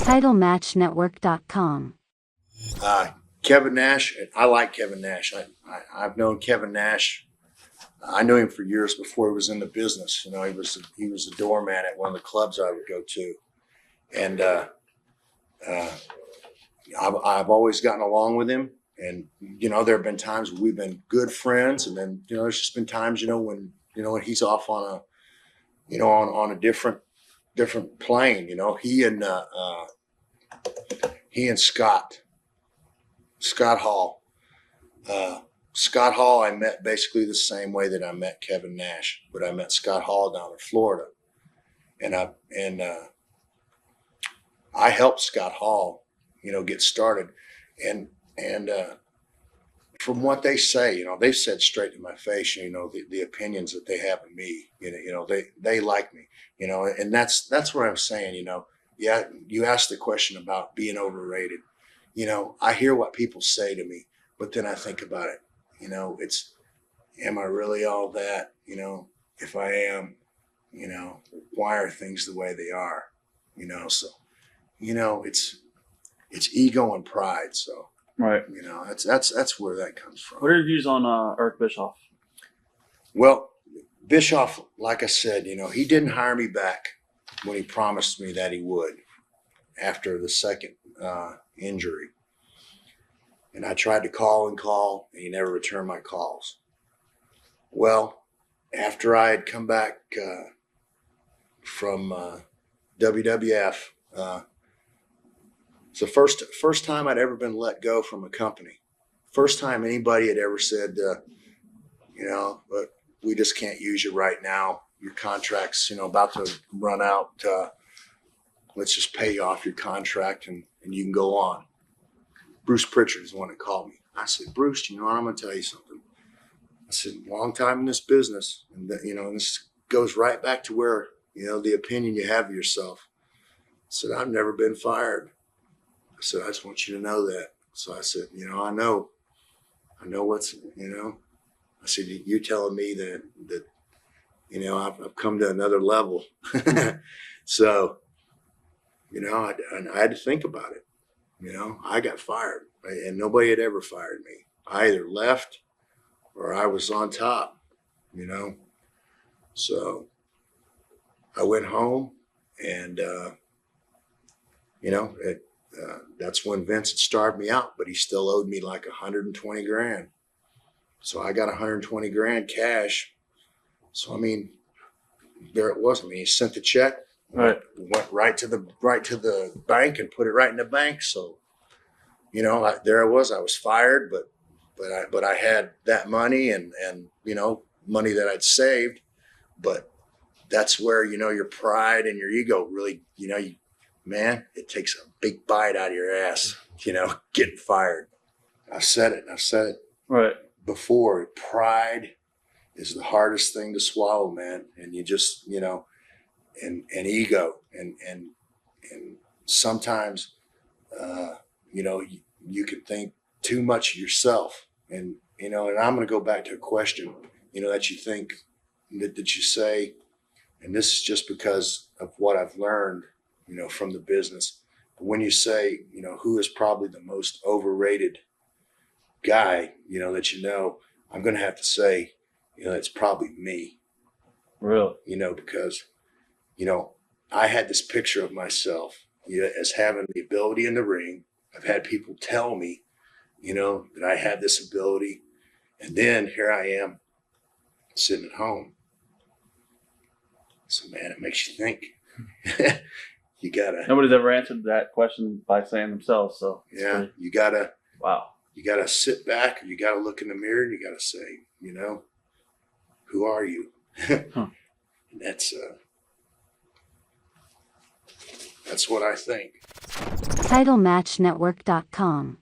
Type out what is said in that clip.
TitleMatchNetwork.com. Kevin Nash, I like Kevin Nash. I've known Kevin Nash. I knew him for years before he was in the business. You know, he was a doorman at one of the clubs I would go to, and I've always gotten along with him. And you know, there have been times we've been good friends, and then you know, there's just been times when he's off on a different plane. You know, he and Scott Hall. Scott Hall I met basically the same way that I met Kevin Nash, but I met Scott Hall down in Florida, and I helped Scott Hall, you know, get started, and from what they say, you know, they've said straight to my face, you know, the opinions that they have of me, you know, they like me, you know, and that's what I'm saying, you know. Yeah, you asked the question about being overrated. You know, I hear what people say to me, but then I think about it. You know, am I really all that? You know, if I am, you know, why are things the way they are? You know, so, you know, it's ego and pride. So, right. You know, that's where that comes from. What are your views on Eric Bischoff? Well, Bischoff, like I said, you know, he didn't hire me back when he promised me that he would after the second injury. And I tried to call, and he never returned my calls. Well, after I had come back from WWF, it's the first time I'd ever been let go from a company. First time anybody had ever said, you know, but we just can't use you right now. Your contract's, you know, about to run out. Let's just pay you off your contract and you can go on. Bruce Prichard is the one that called me. I said, Bruce, you know what? I'm going to tell you something. I said, long time in this business. And, you know, this goes right back to where, you know, the opinion you have of yourself. I said, I've never been fired. I said, I just want you to know that. So I said, you know, I know what's, you know. I said, you're telling me that you know, I've come to another level. So, you know, I had to think about it. You know, I got fired, and nobody had ever fired me. I either left or I was on top, you know. So I went home, and, you know, that's when Vince had starved me out, but he still owed me like 120 grand. So I got 120 grand cash. So, I mean, there it was. I mean, he sent the check, right, went right to the bank and put it right in the bank. So, you know, there I was. I was fired, but I had that money and you know, money that I'd saved. But that's where, you know, your pride and your ego really, you know, man, it takes a big bite out of your ass, you know, getting fired. I've said it right before. Pride is the hardest thing to swallow, man. And you just, you know, and ego and sometimes, you know, you can think too much of yourself. And, you know, and I'm going to go back to a question, you know, that you think that you say, and this is just because of what I've learned, you know, from the business. But when you say, you know, who is probably the most overrated guy, you know, that you know, I'm going to have to say, you know, it's probably me. Really? You know, because, you know, I had this picture of myself, you know, as having the ability in the ring. I've had people tell me, you know, that I had this ability. And then here I am sitting at home. So, man, it makes you think. You gotta. Nobody's ever answered that question by saying themselves. So yeah, you gotta. Wow. You gotta sit back, or you gotta look in the mirror, and you gotta say, you know, who are you? Huh. And that's what I think. TitleMatchNetwork.com.